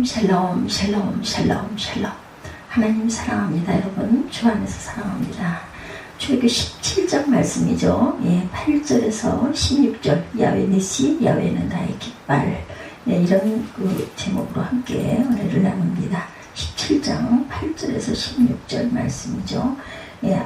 샬롬 샬롬 샬롬 샬롬. 하나님 사랑합니다. 여러분 주 안에서 사랑합니다. 출애굽기 17장 말씀이죠. 8절에서 16절 야훼 니시 야훼는 나의 깃발, 이런 그 제목으로 함께 은혜를 나눕니다. 17장 8절에서 16절 말씀이죠.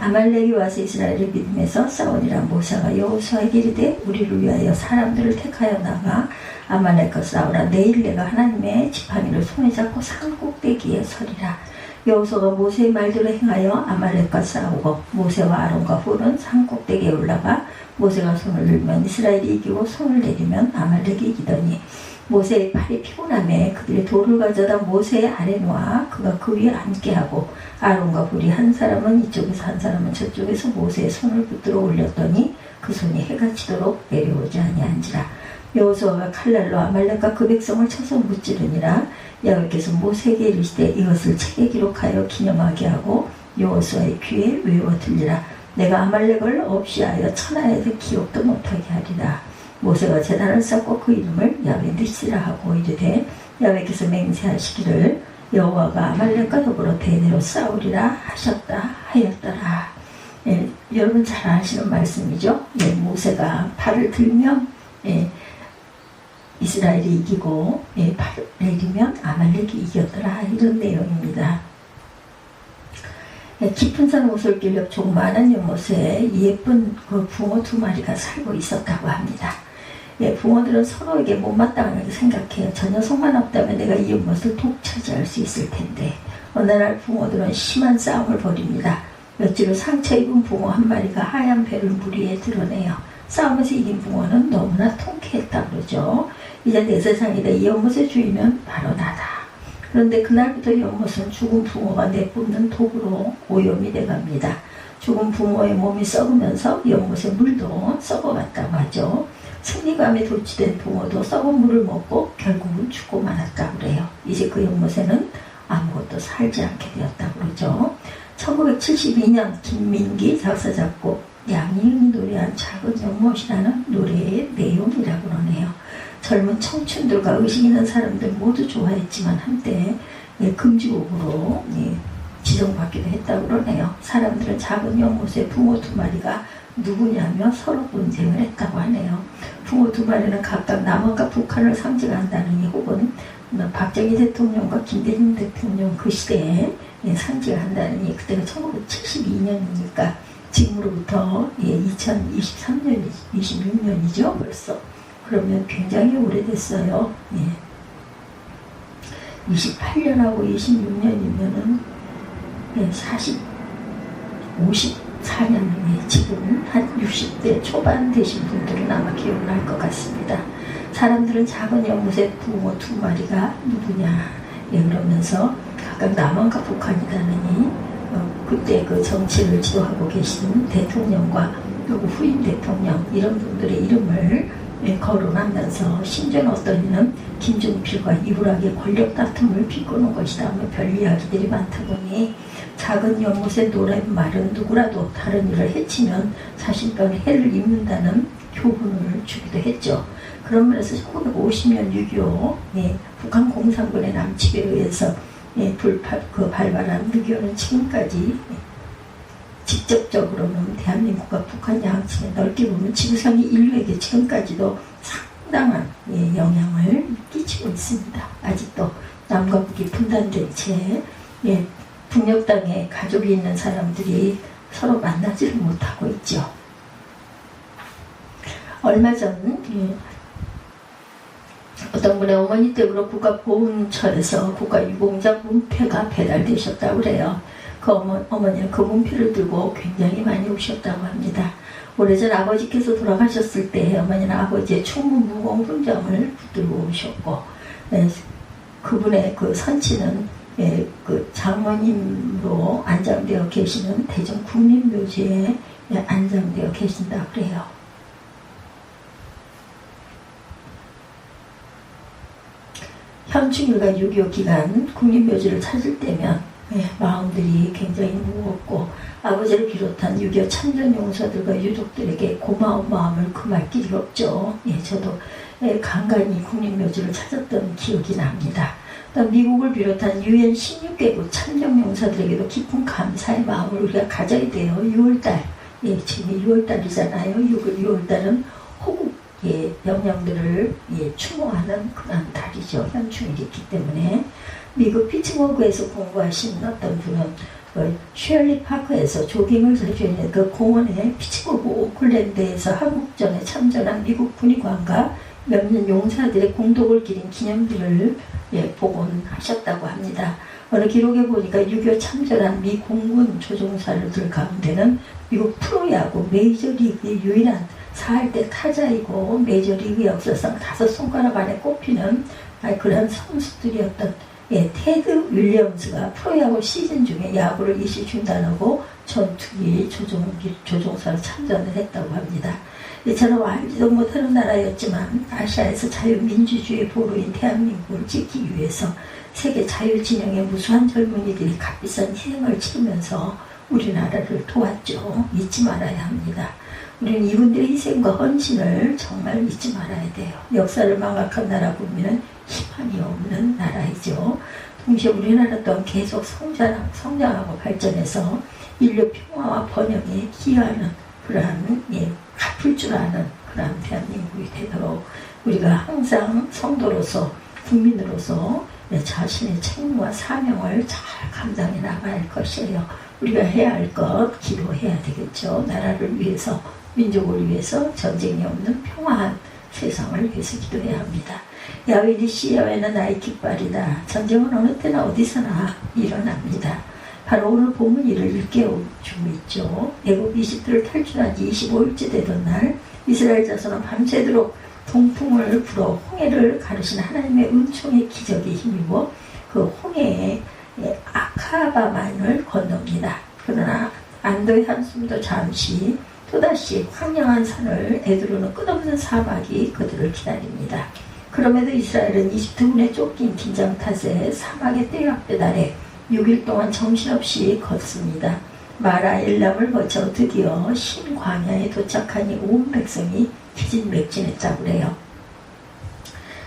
아말렉이 와서 이스라엘을 믿음에서 싸우니라. 모세가 여호수아에게 이르되 우리를 위하여 사람들을 택하여 나가 아말렉과 싸우라. 내일 내가 하나님의 지팡이를 손에 잡고 산 꼭대기에 서리라. 여호수아가 모세의 말대로 행하여 아말렉과 싸우고 모세와 아론과 훌은 산 꼭대기에 올라가 모세가 손을 들면 이스라엘이 이기고 손을 내리면 아말렉이 이기더니 모세의 팔이 피곤함에 그들이 돌을 가져다 모세의 아래 놓아 그가 그 위에 앉게하고 아론과 훌이 한 사람은 이쪽에서 한 사람은 저쪽에서 모세의 손을 붙들어 올렸더니 그 손이 해가 지도록 내려오지 아니한지라. 여호수아가 칼날로 아말렉과 그 백성을 쳐서 무찌르니라. 여호와께서 모세에게 이르시되 이것을 책에 기록하여 기념하게 하고 여호수아의 귀에 외워 들리라. 내가 아말렉을 없이 하여 천하에 기억도 못하게 하리라. 모세가 제단을 쌓고 그 이름을 야훼 니시라 하고 이르되 여호와께서 맹세하시기를 여호와가 아말렉과 더불어 대대로 싸우리라 하셨다 하였더라. 여러분 잘 아시는 말씀이죠. 모세가 팔을 들면 이스라엘이 이기고 팔을 내리면 아말렉이 이겼더라, 이런 내용입니다. 깊은 산 오솔길 옆 조그마한 연못에 예쁜 그 붕어 2마리가 살고 있었다고 합니다. 붕어들은 서로에게 못마땅하게 생각해요. 저 녀석만 없다면 내가 이 연못을 독차지할 수 있을 텐데. 어느 날 붕어들은 심한 싸움을 벌입니다. 며칠 후 상처 입은 붕어 1마리가 하얀 배를 물 위에 드러내요. 싸움에서 이긴 붕어는 너무나 통쾌했다 그러죠. 이제 내 세상이다. 이 연못의 주인은 바로 나다. 그런데 그날부터 연못은 죽은 붕어가 내뿜는 독으로 오염이 돼갑니다. 죽은 붕어의 몸이 썩으면서 연못의 물도 썩어갔다고 하죠. 승리감에 도취된 붕어도 썩은 물을 먹고 결국은 죽고 말았다고 그래요. 이제 그 연못에는 아무것도 살지 않게 되었다고 그러죠. 1972년 김민기 작사 작곡 양희은이 노래한 작은 연못이라는 노래의 내용이라고 그러네요. 젊은 청춘들과 의식 있는 사람들 모두 좋아했지만 한때 금지곡으로 지정받기도 했다고 그러네요. 사람들은 작은 연못에 붕어 2마리가 누구냐며 서로 논쟁을 했다고 하네요. 붕어 2마리는 각각 남한과 북한을 상징한다느니 혹은 박정희 대통령과 김대중 대통령 그 시대에 상징한다느니, 그때가 1972년이니까 지금으로부터 2023년, 26년이죠 벌써. 그러면 굉장히 오래됐어요. 28년하고 26년이면은 54년, 지금 한 60대 초반 되신 분들은 아마 기억을 할 것 같습니다. 사람들은 작은 연못의 붕어 2마리가 누구냐 그러면서 각각 남한과 북한이라느니 그때 그 정치를 지도하고 계신 대통령과 그리고 후임 대통령 이런 분들의 이름을 거론하면서 심지어는 어떤 이는 김종필과 이불하게 권력 다툼을 비꼬는 것이다 하며 별 이야기들이 많다 보니 작은 연못의 노란 말은 누구라도 다른 이를 해치면 자신감에 해를 입는다는 교훈을 주기도 했죠. 그런 면에서 1950년 6.25 북한 공산군의 남침에 의해서 발발한 6.25는 지금까지 직접적으로는 대한민국과 북한 양측에 넓게 보면 지구상의 인류에게 지금까지도 상당한 영향을 끼치고 있습니다. 아직도 남과 북이 분단된 채 북녘 땅에 가족이 있는 사람들이 서로 만나지를 못하고 있죠. 얼마 전 어떤 분의 어머니 댁으로 국가보훈처에서 국가유공자 문패가 배달되셨다고 그래요. 그 어머니는 그 문패를 들고 굉장히 많이 오셨다고 합니다. 오래전 아버지께서 돌아가셨을 때 어머니는 아버지의 충무 무공 훈장을 붙들고 오셨고, 그분의 그 선치는 그 장모님으로 안장되어 계시는 대전 국립묘지에 안장되어 계신다고 그래요. 현충일과 6.25 기간 국립묘지를 찾을 때면 마음들이 굉장히 무겁고 아버지를 비롯한 6.25 참전용사들과 유족들에게 고마운 마음을 금할 길이 없죠. 저도 간간히 국립묘지를 찾았던 기억이 납니다. 또 미국을 비롯한 UN 16개국 참정용사들에게도 깊은 감사의 마음을 우리가 가져야 돼요. 6월달, 지금 6월달이잖아요. 6월달은 호국의 명령들을 추모하는 그런 달이죠. 현충일이 있기 때문에. 미국 피츠버그에서 공부하신 어떤 분은 쉐얼리 파크에서 조깅을 해주는 그 공원에 피츠버그 오클랜드에서 한국전에 참전한 미국 군의관과 몇몇 용사들의 공독을 기린 기념들을 복원하셨다고 합니다. 어느 기록에 보니까 6.25 참전한 미 공군 조종사들 가운데는 미국 프로야구 메이저리그의 유일한 4할대 타자이고 메이저리그 역사상 5손가락 안에 꼽히는 그런 선수들이었던 테드 윌리엄스가 프로야구 시즌 중에 야구를 일시 중단하고 전투기 조종사로 참전을 했다고 합니다. 이처럼 알지도 못하는 나라였지만 아시아에서 자유민주주의 보루인 대한민국을 지키기 위해서 세계 자유진영의 무수한 젊은이들이 값비싼 희생을 치르면서 우리나라를 도왔죠. 잊지 말아야 합니다. 우리는 이분들의 희생과 헌신을 정말 잊지 말아야 돼요. 역사를 망각한 나라 국민은 희망이 없는 나라이죠. 동시에 우리나라 또한 계속 성장하고 발전해서 인류 평화와 번영에 기여하는 그러한 갚을 줄 아는 그러한 대한민국이 되도록 우리가 항상 성도로서 국민으로서 자신의 책임과 사명을 잘 감당해 나가야 할 것이에요. 우리가 해야 할 것 기도해야 되겠죠. 나라를 위해서, 민족을 위해서, 전쟁이 없는 평화한 세상을 위해서 기도해야 합니다. 야훼 니시, 야훼는 나의 깃발이다. 전쟁은 어느 때나 어디서나 일어납니다. 바로 오늘 본문 이를 일깨워주고 있죠. 애굽 이집트를 탈출한 지 25일째 되던 날 이스라엘 자손은 밤새도록 동풍을 불어 홍해를 가르신 하나님의 은총의 기적에 힘입어 그 홍해에 아카바만을 건넙니다. 그러나 안도의 한숨도 잠시 또다시 황량한 산을 에두르는 끝없는 사막이 그들을 기다립니다. 그럼에도 이스라엘은 이집트군에 쫓긴 긴장 탓에 사막의 떼약볕 아래 6일 동안 정신없이 걷습니다. 마라 엘람을 거쳐 드디어 신광야에 도착하니 온 백성이 기진맥진했다고 그래요.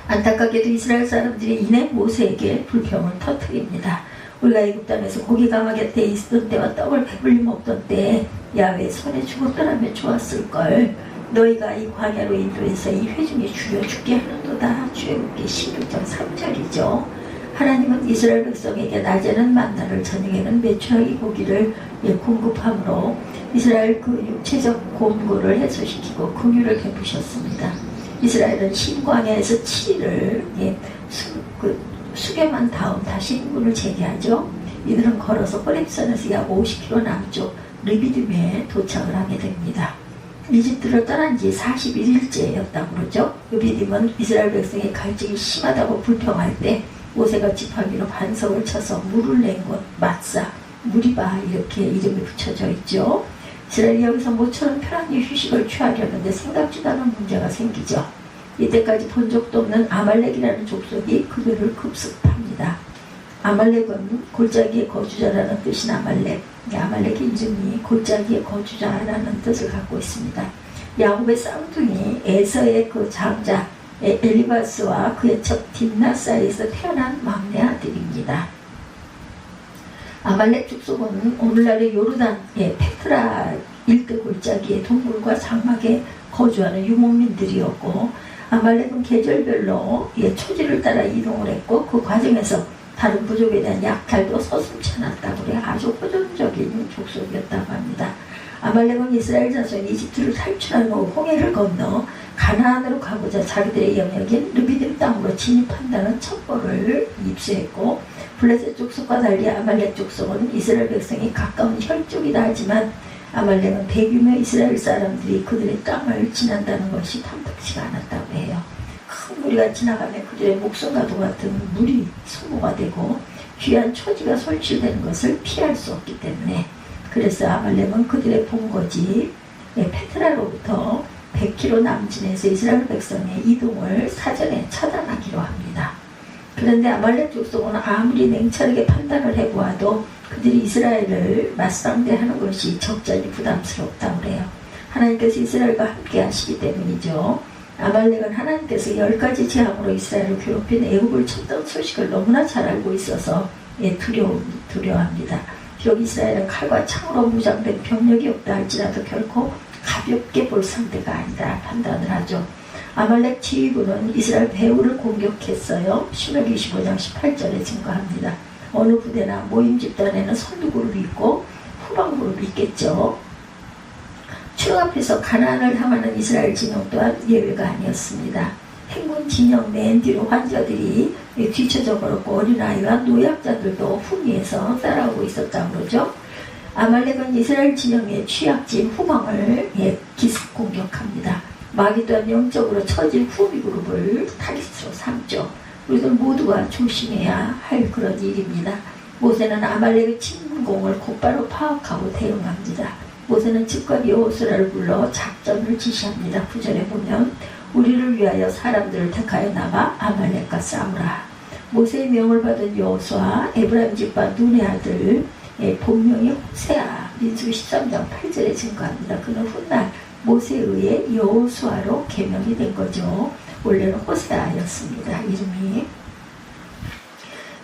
안타깝게도 이스라엘 사람들이 이내 모세에게 불평을 터뜨립니다. 우리가 애굽 땅에서 고기 가마 곁에 있었던 때와 떡을 배불리 먹던 때에 야훼 손에 죽었더라면 좋았을걸. 너희가 이 광야로 인도해서 이 회중이 죽여 죽게 하는도다. 출애굽기 16장 3절이죠. 하나님은 이스라엘 백성에게 낮에는 만나를 저녁에는 메추라기 고기를 공급함으로 이스라엘 그 육체적 곤고를 해소시키고 긍휼을 베푸셨습니다. 이스라엘은 신광야에서 7일을 수개만 다음 다시 행군을 재개하죠. 이들은 걸어서 호렙산에서 약 50km 남쪽 르비딤에 도착을 하게 됩니다. 이집트를 떠난 지 41일째였다고 그러죠. 르비딤은 이스라엘 백성의 갈증이 심하다고 불평할 때 모세가 지팡이로 반석을 쳐서 물을 낸 곳 마사, 무리바 이렇게 이름이 붙여져 있죠. 이스라엘이 여기서 모처럼 편안히 휴식을 취하려는데 생각지도 않은 문제가 생기죠. 이때까지 본 적도 없는 아말렉이라는 족속이 그들을 급습합니다. 아말렉은 골짜기의 거주자라는 뜻인 아말렉. 아말렉의 이름이 골짜기의 거주자라는 뜻을 갖고 있습니다. 야곱의 쌍둥이 에서의 그 장자 엘리바스와 그의 첩 딥나 사이에서 태어난 막내 아들입니다. 아말렉 족속은 오늘날의 요르단 페트라 일대 골짜기의 동굴과 장막에 거주하는 유목민들이었고, 아말렉은 계절별로 초지를 따라 이동을 했고, 그 과정에서 다른 부족에 대한 약탈도 서슴지 않았다고 그래 아주 호전적인 족속이었다고 합니다. 아말렉은 이스라엘 자손이 이집트를 탈출한 후 홍해를 건너 가나안으로 가고자 자기들의 영역인 르비딤 땅으로 진입한다는 첩보를 입수했고, 블레셋 족속과 달리 아말렉 족속은 이스라엘 백성이 가까운 혈족이라 하지만 아말렉은 대규모 이스라엘 사람들이 그들의 땅을 지난다는 것이 탐탁치가 않았다고 해요. 큰 무리가 지나가면 그들의 목숨과도 같은 물이 소모가 되고 귀한 초지가 손실되는 것을 피할 수 없기 때문에, 그래서 아말렉은 그들의 본거지 페트라로부터 100km 남진에서 이스라엘 백성의 이동을 사전에 차단하기로 합니다. 그런데 아말렉 족속은 아무리 냉철하게 판단을 해보아도 그들이 이스라엘을 맞상대하는 것이 적잖이 부담스럽다고 그래요. 하나님께서 이스라엘과 함께 하시기 때문이죠. 아말렉은 하나님께서 10가지 재앙으로 이스라엘을 괴롭힌 애굽을 쳤던 소식을 너무나 잘 알고 있어서 두려워합니다. 비록 이스라엘은 칼과 창으로 무장된 병력이 없다 할지라도 결코 가볍게 볼 상대가 아니다 판단을 하죠. 아말렉 지휘부는 이스라엘 배후를 공격했어요. 신명기 25장 18절에 증거합니다. 어느 부대나 모임 집단에는 선두 그룹이 있고 후방 그룹이 있겠죠. 추 앞에서 가나안을 향하는 이스라엘 진영 또한 예외가 아니었습니다. 행군 진영 맨 뒤로 환자들이 뒤쳐져 걸었고 어린아이와 노약자들도 후미에서 따라오고 있었다고 그러죠. 아말렉은 이스라엘 진영의 취약진 후방을 기습 공격합니다. 마귀 또한 영적으로 처진 후미 그룹을 타깃으로 삼죠. 우리들 모두가 조심해야 할 그런 일입니다. 모세는 아말렉의 침공을 곧바로 파악하고 대응합니다. 모세는 즉각 여호수아를 불러 작전을 지시합니다. 9절에 보면 우리를 위하여 사람들을 택하여 나가 아말렉과 싸우라. 모세의 명을 받은 여호수아 에브라임 집과 눈의 아들 본명이 호세아 민수기 13장 8절에 증거합니다. 그는 훗날 모세에 의해 여호수아로 개명이 된 거죠. 원래는 호세아였습니다. 이름이.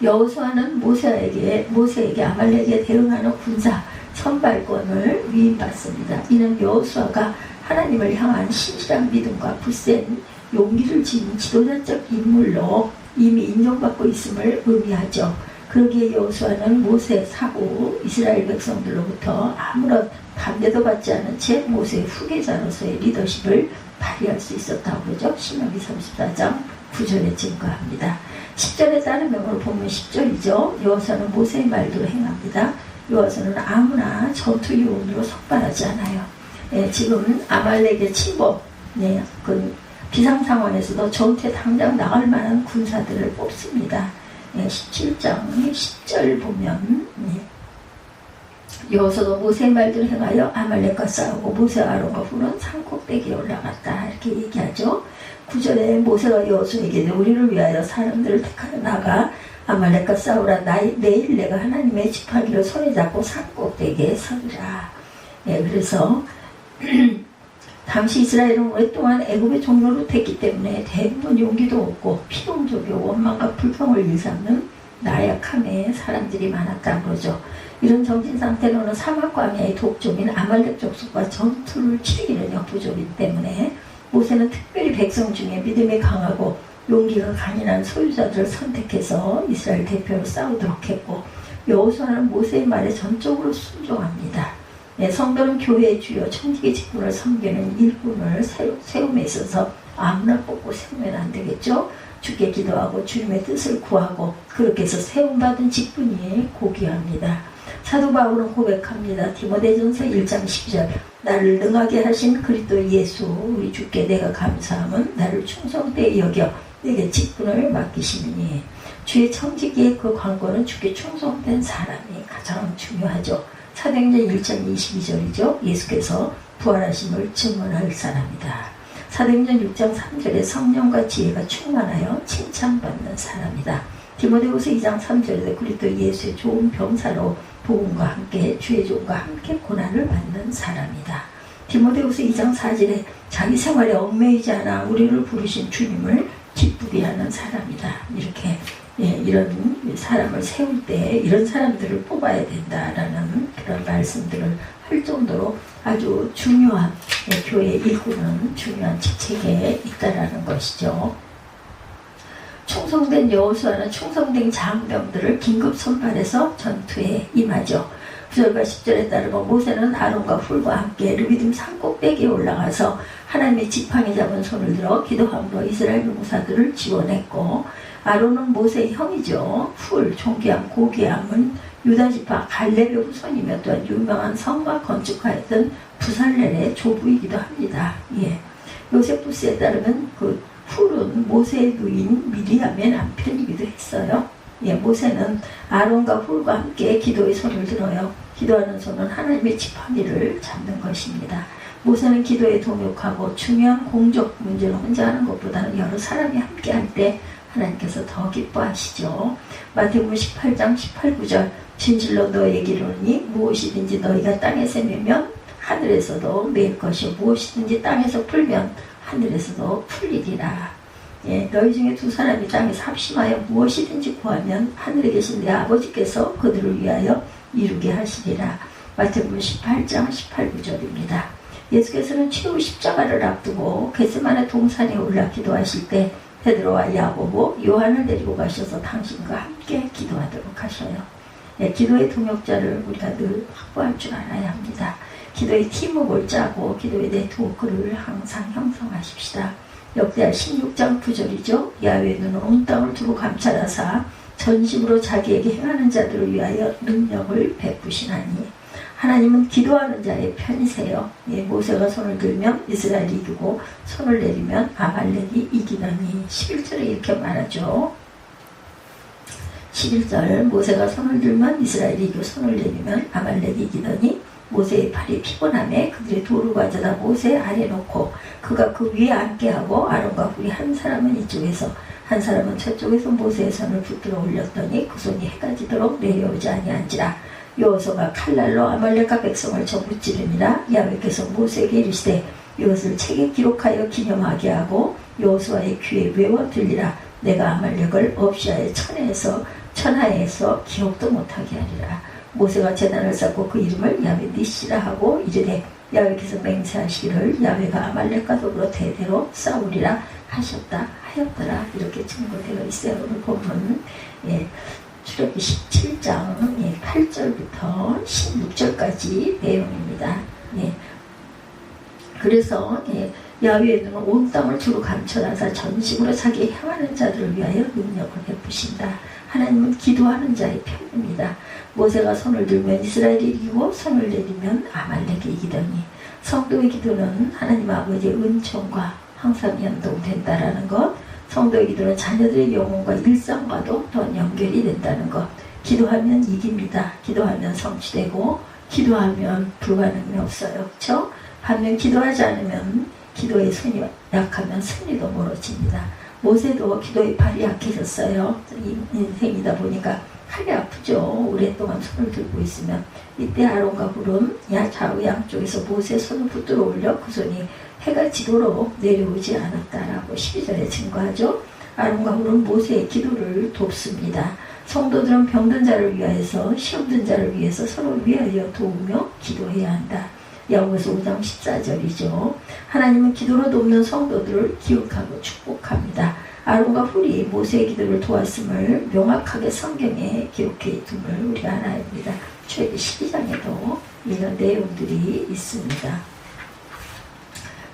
여호수아는 모세에게 아말렉에 대응하는 군사 선발권을 위임받습니다. 이는 여호수아가 하나님을 향한 신실한 믿음과 굳센 용기를 지닌 지도자적 인물로 이미 인정받고 있음을 의미하죠. 그러기에 여호수아는 모세 사후 이스라엘 백성들로부터 아무런 반대도 받지 않은 채 모세의 후계자로서의 리더십을 발휘할 수 있었다고 그러죠. 신명기 34장 9절에 증거합니다. 10절에 다른 명으로 보면 10절이죠. 여호수아는 모세의 말대로 행합니다. 여호수아는 아무나 전투 요원으로 석발하지 않아요. 지금 아말렉의 침범, 그 비상 상황에서도 전투에 당장 나갈 만한 군사들을 뽑습니다. 17장 10절 보면 여호수아도 모세의 말대로 행하여 아말렉과 싸우고 모세와 아론과 훌은 산꼭대기에 올라갔다 이렇게 얘기하죠. 9절에 모세가 여호수아에게 우리를 위하여 사람들을 택하여 나가 아말렉과 싸우라. 내일 내가 하나님의 지팡이를 손에 잡고 산꼭대기에 서리라. 그래서 당시 이스라엘은 오랫동안 애굽의 종로로 됐기 때문에 대부분 용기도 없고 피용적이고 원망과 불평을 일삼는 나약함에 사람들이 많았다고 그러죠. 이런 정신상태로는 사막 광야의 독종인 아말렉 족속과 전투를 치르기는 역부족이기 때문에 모세는 특별히 백성 중에 믿음이 강하고 용기가 강인한 소유자들을 선택해서 이스라엘 대표로 싸우도록 했고 여호수아는 모세의 말에 전적으로 순종합니다. 성도는 교회의 주요 청지기 직분을 섬기는 일꾼을 세움에 있어서 아무나 뽑고 세우면 안 되겠죠. 주께 기도하고 주님의 뜻을 구하고 그렇게 해서 세움받은 직분이 고귀합니다. 사도 바울은 고백합니다. 디모데전서 1장 10절 나를 능하게 하신 그리스도 예수 우리 주께 내가 감사함은 나를 충성되이 여겨 내게 직분을 맡기시느니 주의 청지기의 그 관건은 주께 충성된 사람이 가장 중요하죠. 사도행전 1장 22절이죠. 예수께서 부활하심을 증언할 사람이다. 사도행전 6장 3절에 성령과 지혜가 충만하여 칭찬받는 사람이다. 디모데후서 2장 3절에 그리스도 예수의 좋은 병사로 복음과 함께 주의 종과 함께 고난을 받는 사람이다. 디모데후서 2장 4절에 자기 생활에 얽매이지 않아 우리를 부르신 주님을 기쁘게 하는 사람이다. 이렇게 이런 사람을 세울 때 이런 사람들을 뽑아야 된다라는 그런 말씀들을 할 정도로 아주 중요한 교회 일꾼은 중요한 직책에 있다라는 것이죠. 충성된 여호수아는 충성된 장병들을 긴급 선발해서 전투에 임하죠. 9절과 10절에 따르면 모세는 아론과 훌과 함께 르비딤 산꼭대기에 올라가서 하나님의 지팡이 잡은 손을 들어 기도함으로 이스라엘 용사들을 지원했고 아론은 모세의 형이죠. 훌, 존귀함, 고귀함은 유다지파 갈렙의 후손이며 또한 유명한 성막 건축하였던 부살렐의 조부이기도 합니다. 요세푸스에 따르면 그 훌은 모세의 부인 미리암의 남편이기도 했어요. 모세는 아론과 훌과 함께 기도의 손을 들어요. 기도하는 손은 하나님의 지팡이를 잡는 것입니다. 모세는 기도에 동역하고 중요한 공적 문제를 혼자 하는 것보다는 여러 사람이 함께 할 때 하나님께서 더 기뻐하시죠. 마태복음 18장 18, 9절 진실로 너에게 이르노니 무엇이든지 너희가 땅에 세매면 하늘에서도 매일 것이요 무엇이든지 땅에서 풀면 하늘에서도 풀리리라. 예, 너희 중에 두 사람이 땅에서 합심하여 무엇이든지 구하면 하늘에 계신 내 아버지께서 그들을 위하여 이루게 하시리라. 마태복음 18장 18, 19절입니다. 예수께서는 최후 십자가를 앞두고 겟세마네 동산에 올라 기도하실 때 베드로와 야고보, 요한을 데리고 가셔서 당신과 함께 기도하도록 하셔요. 네, 기도의 동역자를 우리가 늘 확보할 줄 알아야 합니다. 기도의 팀워크를 짜고 기도의 네트워크를 항상 형성하십시다. 역대하 16장 9절이죠. 야훼의 눈은 온 땅을 두루 감찰하사 전심으로 자기에게 행하는 자들을 위하여 능력을 베푸시나니. 하나님은 기도하는 자의 편이세요. 예, 모세가 손을 들면 이스라엘이 이기고 손을 내리면 아말렉이 이기더니. 11절에 이렇게 말하죠. 11절 모세가 손을 들면 이스라엘이 이기고 손을 내리면 아말렉이 이기더니 모세의 팔이 피곤함에 그들의 돌을 가져다 모세 아래 놓고 그가 그 위에 앉게 하고 아론과 훌이 한 사람은 이쪽에서 한 사람은 저쪽에서 모세의 손을 붙들어 올렸더니 그 손이 해가 지도록 내려오지 아니한지라. 여호수아가 칼날로 아말렉과 백성을 전부 찌르니라. 야훼께서 모세에게 이르시되 이것을 책에 기록하여 기념하게 하고 여호수아의 귀에 외워 들리라. 내가 아말렉을 없이하여 천하에서 기억도 못하게 하리라. 모세가 제단을 쌓고 그 이름을 야훼 니시라 하고 이르되 야훼께서 맹세하시기를 야훼가 아말렉과 더불어 대대로 싸우리라 하였더라. 이렇게 증거되어 있어요. 오늘 본문 출애굽기 17장 8절부터 16절까지 내용입니다. 그래서 야훼의 눈은 온 땅을 두루 감춰놔서 전심으로 자기 향하는 자들을 위하여 능력을 베푸신다. 하나님은 기도하는 자의 편입니다. 모세가 손을 들면 이스라엘이 이기고 손을 내리면 아말렉이 이기더니. 성도의 기도는 하나님 아버지의 은총과 항상 연동된다라는 것, 성도의 기도는 자녀들의 영혼과 일상과도 또한 연결이 된다는 것. 기도하면 이깁니다. 기도하면 성취되고 기도하면 불가능이 없어요. 그렇죠? 반면 기도하지 않으면 기도의 손이 약하면 승리도 멀어집니다. 모세도 기도의 팔이 약해졌어요. 인생이다 보니까 팔이 아프죠. 오랫동안 손을 들고 있으면. 이때 아론과 훌은 좌우 양쪽에서 모세의 손을 붙들어 올려 그 손이 해가 지도록 내려오지 않았다라고 12절에 증거하죠. 아론과 훌은 모세의 기도를 돕습니다. 성도들은 병든 자를 위하여서 시험든 자를 위해서 서로 위하여 도우며 기도해야 한다. 야고보서 5장 14절이죠. 하나님은 기도로 돕는 성도들을 기억하고 축복합니다. 아론과 훌이 모세의 기도를 도왔음을 명확하게 성경에 기록해 둠을 우리가 알아야 합니다. 출애굽기 12장에도 이런 내용들이 있습니다.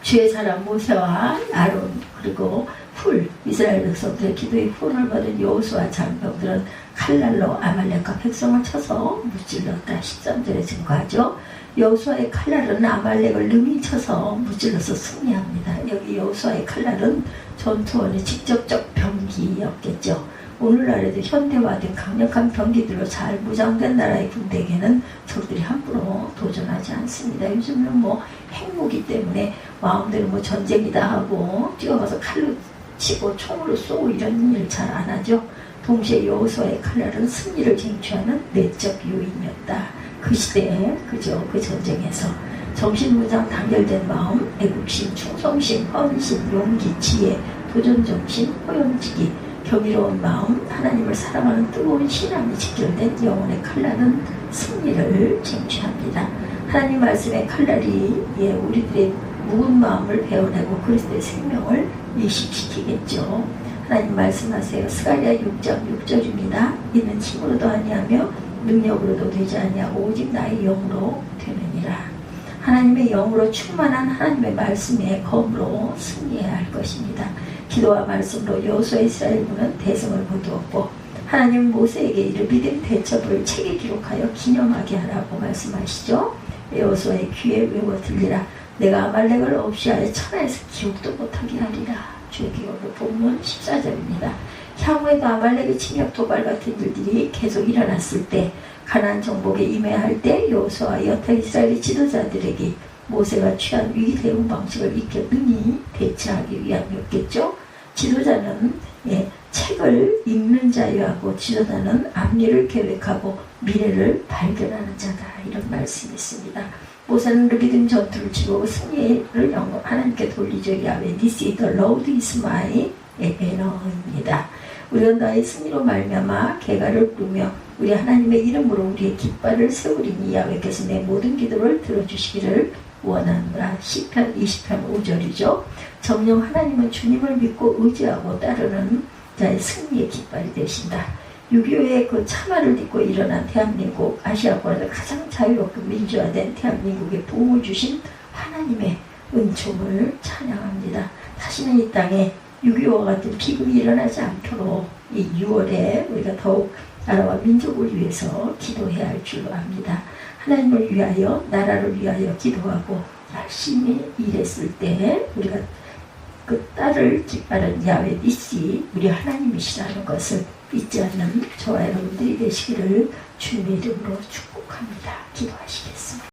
주의 사람 모세와 아론 그리고 훌, 이스라엘 백성들의 기도의 후원을 받은 여호수아 장병들은 칼날로 아말렉과 백성을 쳐서 무찔렀다. 13절에 증거하죠. 여호수아의 칼날은 아말렉을 능히 쳐서 무찔러서 승리합니다. 여기 여호수아의 칼날은 전투원의 직접적 병기였겠죠. 오늘날에도 현대화된 강력한 병기들로 잘 무장된 나라의 군대에게는 적들이 함부로 도전하지 않습니다. 요즘은 핵무기 때문에 마음대로 전쟁이다 하고 뛰어가서 칼로 치고 총으로 쏘고 이런 일 잘 안 하죠. 동시에 여호수아의 칼날은 승리를 쟁취하는 내적 요인이었다. 그 시대에 그 전쟁에서 정신무장 단결된 마음, 애국심, 충성심, 헌신, 용기, 지혜, 도전정신, 허용지기, 경이로운 마음, 하나님을 사랑하는 뜨거운 신앙이 직결된 영혼의 칼날은 승리를 쟁취합니다. 하나님 말씀의 칼날이 우리들의 묵은 마음을 베어내고 그리스도의 생명을 이식시키겠죠. 하나님 말씀하세요. 스가랴 6장 6절입니다. 이는 힘으로도 아니하며 능력으로도 되지 아니하고 오직 나의 영으로 되느니라. 하나님의 영으로 충만한 하나님의 말씀의 검으로 승리해야 할 것입니다. 기도와 말씀으로 여호수아 이스라엘군은 대승을 거두었고 하나님 모세에게 이르비된 대첩을 책에 기록하여 기념하게 하라고 말씀하시죠. 여호수아의 귀에 외워 들리라. 내가 아말렉을 없이하여 천하에서 기억도 못하게 하리라. 출애굽기 본문 14절입니다. 향후에도 아말렉의 침략 도발 같은 일들이 계속 일어났을 때 가나안 정복에 임해할 때 여호수아와 여타 이스라엘의 지도자들에게 모세가 취한 위기 대응 방식을 익혀 능히 대처하기 위함이었겠죠. 지도자는 책을 읽는 자유하고 지도자는 앞일을 계획하고 미래를 발견하는 자다. 이런 말씀이 있습니다. 모세는 르비딤 전투를 치고 승리를 하나님께 돌리죠. 야훼 니시 the Lord is my banner입니다. 우리가 나의 승리로 말미암아 개가를 부르며 우리 하나님의 이름으로 우리의 깃발을 세우리니 야훼께서 내 모든 기도를 들어주시기를 원하노라. 시편 20편 5절이죠. 정녕 하나님은 주님을 믿고 의지하고 따르는 자의 승리의 깃발이 되신다. 6.25의 그 참화를 딛고 일어난 대한민국, 아시아권에서 가장 자유롭고 민주화된 대한민국에 도움을 주신 하나님의 은총을 찬양합니다. 다시는 이 땅에 6.25와 같은 비극이 일어나지 않도록 이 6월에 우리가 더욱 나라와 민족을 위해서 기도해야 할 줄로 압니다. 하나님을 위하여, 나라를 위하여 기도하고 열심히 일했을 때 우리가 그 딸을 깃바른 야훼 니시, 우리 하나님이시라는 것을 잊지 않는 저와 여러분들이 되시기를 주님의 이름으로 축복합니다. 기도하시겠습니다.